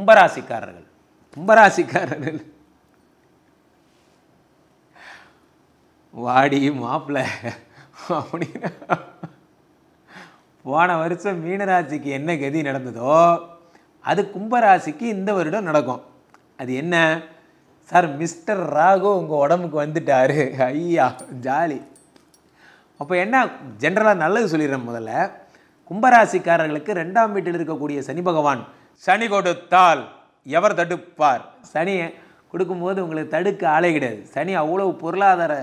கும்பராசிக்காரர்கள். கும்பராசிக்காரர்கள் வாடி மாப்பிள்ள அப்படின்னு போன வருஷம் மீனராசிக்கு என்ன கதி நடந்ததோ அது கும்பராசிக்கு இந்த வருடம் நடக்கும். அது என்ன சார்? மிஸ்டர் ராகு உங்கள் உடம்புக்கு வந்துட்டாரு, ஐயா ஜாலி. அப்போ என்ன ஜென்ரலாக நல்லது சொல்லிடுறேன். முதல்ல கும்பராசிக்காரர்களுக்கு 2ஆம் வீட்டில் இருக்கக்கூடிய சனி பகவான், சனி கொடுத்தால் எவர் தடுப்பார்? சனியை கொடுக்கும்போது உங்களுக்கு தடுக்க ஆளே கிடையாது. சனி அவ்வளவு பொருளாதார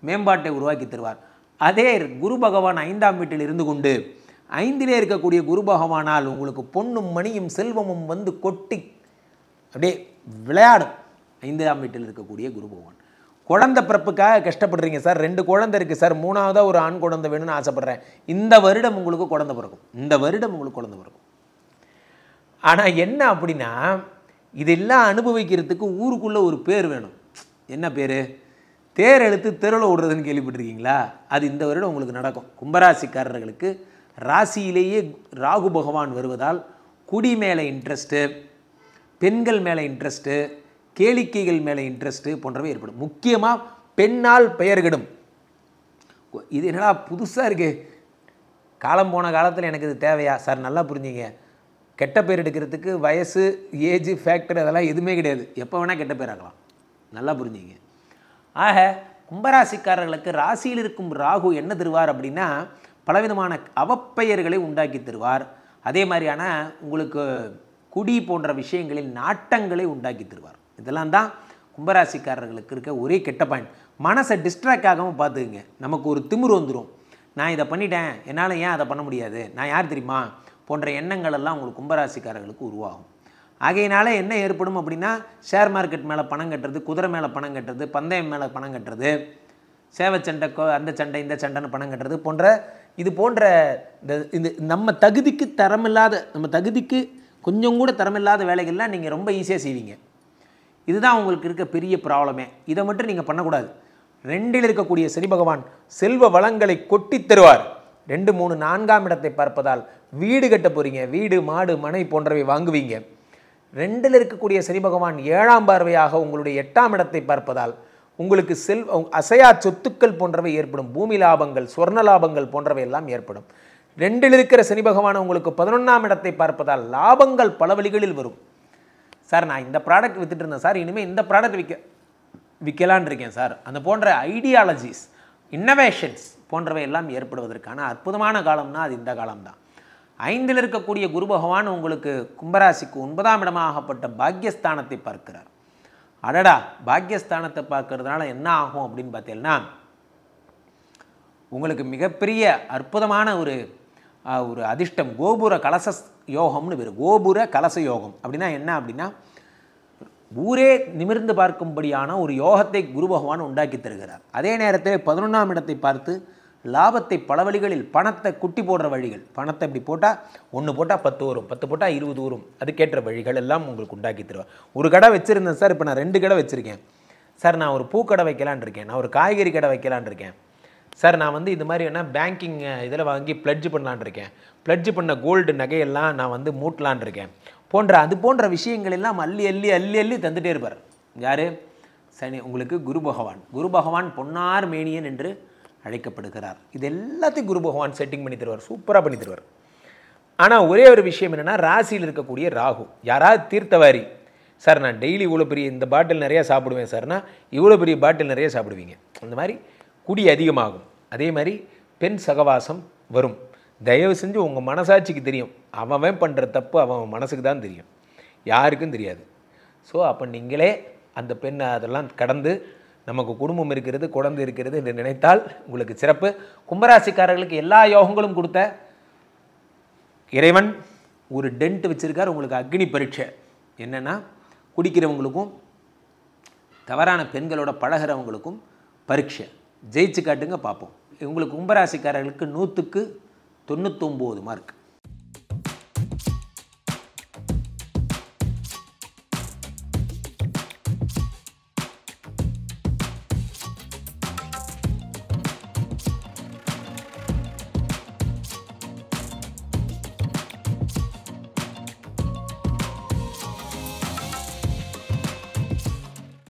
மேம்பாட்டை உருவாக்கி தருவார். அதே குரு பகவான் 5ஆம் வீட்டில் இருந்து கொண்டு 5லே இருக்கக்கூடிய குரு பகவானால் உங்களுக்கு பொன்னும் மணியும் செல்வமும் வந்து கொட்டி அப்படியே விளையாடும். 5ஆம் வீட்டில் இருக்கக்கூடிய குரு பகவான். குழந்தை பிறப்புக்காக கஷ்டப்படுறீங்க சார், 2 குழந்தை இருக்குது சார், 3ஆவதாக ஒரு ஆண் குழந்தை வேணும்னு ஆசைப்பட்றேன். இந்த வருடம் உங்களுக்கு குழந்தை பிறக்கும். இந்த வருடம் உங்களுக்கு குழந்தை பிறக்கும். ஆனால் என்ன அப்படின்னா, இதெல்லாம் அனுபவிக்கிறதுக்கு ஊருக்குள்ளே ஒரு பேர் வேணும். என்ன பேர்? தேர் எழுத்து தெருவில் விடுறதுன்னு கேள்விப்பட்டிருக்கீங்களா? அது இந்த வருடம் உங்களுக்கு நடக்கும். கும்பராசிக்காரர்களுக்கு ராசியிலேயே ராகு பகவான் வருவதால் குடி மேலே இன்ட்ரெஸ்ட்டு, பெண்கள் மேலே இன்ட்ரெஸ்ட்டு, கேளிக்கைகள் மேலே இன்ட்ரெஸ்ட்டு போன்றவை ஏற்படும். முக்கியமாக பெண்ணால் பெயர்கிடும். இது என்னடா புதுசாக இருக்குது, காலம் போன காலத்தில் எனக்கு இது தேவையா சார்? நல்லா புரிஞ்சுங்க, கெட்ட பேர் எடுக்கிறதுக்கு வயசு, ஏஜ், ஃபேக்டர் அதெல்லாம் எதுவுமே கிடையாது. எப்போ வேணால் கெட்ட பேர் ஆகலாம். நல்லா புரிஞ்சுங்க. ஆக கும்பராசிக்காரர்களுக்கு ராசியில் இருக்கும் ராகு என்ன தருவார் அப்படின்னா, பலவிதமான அவப்பெயர்களை உண்டாக்கி தருவார். அதே மாதிரியான உங்களுக்கு குடி போன்ற விஷயங்களில் நாட்டங்களை உண்டாக்கி தருவார். இதெல்லாம் தான் கும்பராசிக்காரர்களுக்கு இருக்க ஒரே கெட்ட பாயிண்ட். மனசை டிஸ்ட்ராக்ட் ஆகாமல் பார்த்துக்குங்க. நமக்கு ஒரு திமிரு வந்துடும். நான் இதை பண்ணிட்டேன், என்னால் ஏன் அதை பண்ண முடியாது, நான் யார் தெரியுமா போன்ற எண்ணங்கள் எல்லாம் உங்களுக்கு கும்பராசிக்காரர்களுக்கு உருவாகும். ஆகையினால என்ன ஏற்படும் அப்படின்னா, ஷேர் மார்க்கெட் மேலே பணம் கட்டுறது, குதிரை மேலே பணம் கட்டுறது, பந்தயம் மேலே பணம் கட்டுறது, சேவை சண்டை, அந்த சண்டை இந்த சண்டைன்னு பணம் கட்டுறது போன்ற இது போன்ற இந்த நம்ம தகுதிக்கு தரமில்லாத, நம்ம தகுதிக்கு கொஞ்சம் கூட தரமில்லாத வேலைகள்லாம் நீங்கள் ரொம்ப ஈஸியாக செய்வீங்க. இதுதான் உங்களுக்கு இருக்க பெரிய ப்ராப்ளமே. இதை மட்டும் நீங்கள் பண்ணக்கூடாது. 2இல் இருக்கக்கூடிய சனி பகவான் செல்வ வளங்களை கொட்டி தருவார். 2, 3, 4ஆம் இடத்தை பார்ப்பதால் வீடு கட்ட போகிறீங்க. வீடு, மாடு, மனை போன்றவை வாங்குவீங்க. 2இல் இருக்கக்கூடிய சனி பகவான் 7ஆம் பார்வையாக உங்களுடைய 8ஆம் இடத்தை பார்ப்பதால் உங்களுக்கு அசையா சொத்துக்கள் போன்றவை ஏற்படும். பூமி லாபங்கள், சொர்ண லாபங்கள் போன்றவை எல்லாம் ஏற்படும். 2இல் இருக்கிற சனி பகவான் உங்களுக்கு 11ஆம் இடத்தை பார்ப்பதால் லாபங்கள் பல வழிகளில் வரும். சார் நான் இந்த ப்ராடக்ட் வித்துட்டு இருந்தேன் சார், இனிமேல் இந்த ப்ராடக்ட் விற்கலான் இருக்கேன் சார், அந்த போன்ற ஐடியாலஜிஸ், இன்னோவேஷன்ஸ் போன்றவை எல்லாம் ஏற்படுவதற்கான அற்புதமான காலம்னா அது இந்த காலம்தான். 5இல் இருக்கக்கூடிய குரு பகவான் உங்களுக்கு கும்பராசிக்கு 9ஆம் இடமாகப்பட்ட பாக்யஸ்தானத்தை பார்க்கிறார். அடடா, பாக்யஸ்தானத்தை பார்க்கறதுனால என்ன ஆகும் அப்படின்னு பார்த்தீங்கன்னா, உங்களுக்கு மிகப்பெரிய அற்புதமான ஒரு அதிர்ஷ்டம், கோபுர கலச யோகம்னு பேர். கோபுர கலச யோகம் அப்படின்னா என்ன அப்படின்னா, ஊரே நிமிர்ந்து பார்க்கும்படியான ஒரு யோகத்தை குரு பகவான் உண்டாக்கி தருகிறார். அதே நேரத்தில் 11ஆம் இடத்தை பார்த்து லாபத்தை பல வழிகளில், பணத்தை குட்டி போடுற வழிகள், பணத்தை இப்படி போட்டால் 1 போட்டால் 10 வரும், 10 போட்டால் 20 வரும், அதுக்கேற்ற வழிகள் எல்லாம் உங்களுக்கு உண்டாக்கி தருவார். ஒரு கடை வச்சுருந்தேன் சார், இப்போ நான் 2 கடை வச்சுருக்கேன் சார், நான் ஒரு பூக்கடை வைக்கலான் இருக்கேன், நான் ஒரு காய்கறி கடை வைக்கலான் இருக்கேன் சார், நான் வந்து இது மாதிரி என்ன பேங்கிங் இதில் வாங்கி பிளட்ஜ் பண்ணலான் இருக்கேன், பிளட்ஜ் பண்ண கோல்டு நகையெல்லாம் நான் வந்து மூட்டலான் இருக்கேன் போன்ற அது போன்ற விஷயங்கள் எல்லாம் அள்ளி அள்ளி அள்ளி அள்ளி தந்துகிட்டே இருப்பார். யார்? சனி. உங்களுக்கு குரு பகவான். குரு பகவான் பொன்னார் மேனியன் என்று அழைக்கப்படுகிறார். இது எல்லாத்தையும் குரு பகவான் செட்டிங் பண்ணி தருவார், சூப்பராக பண்ணி தருவார். ஆனால் ஒரே ஒரு விஷயம் என்னென்னா, ராசியில் இருக்கக்கூடிய ராகு. யாராவது தீர்த்தவாரி சார், நான் டெய்லி இவ்வளோ பெரிய இந்த பாட்டில் நிறையா சாப்பிடுவேன் சார்னா, இவ்வளோ பெரிய பாட்டில் நிறைய சாப்பிடுவீங்க. அந்த மாதிரி குடி அதிகமாகும். அதே மாதிரி பெண் சகவாசம் வரும். தயவு செஞ்சு உங்கள் மனசாட்சிக்கு தெரியும், அவன் பண்ணுற தப்பு அவன் மனசுக்கு தான் தெரியும், யாருக்கும் தெரியாது. ஸோ அப்போ நீங்களே அந்த பெண்ணை அதெல்லாம் கடந்து நமக்கு குடும்பம் இருக்கிறது, குழந்தை இருக்கிறது என்று நினைத்தால் உங்களுக்கு சிறப்பு. கும்பராசிக்காரர்களுக்கு எல்லா யோகங்களும் கொடுத்த இறைவன் ஒரு டென்ட் வச்சுருக்கார். உங்களுக்கு அக்னி பரீட்சை என்னென்னா, குடிக்கிறவங்களுக்கும் தவறான பெண்களோட பழகிறவங்களுக்கும் பரீட்சை. ஜெயிச்சு காட்டுங்க பார்ப்போம். உங்களுக்கு கும்பராசிக்காரர்களுக்கு 100க்கு 99 மார்க்.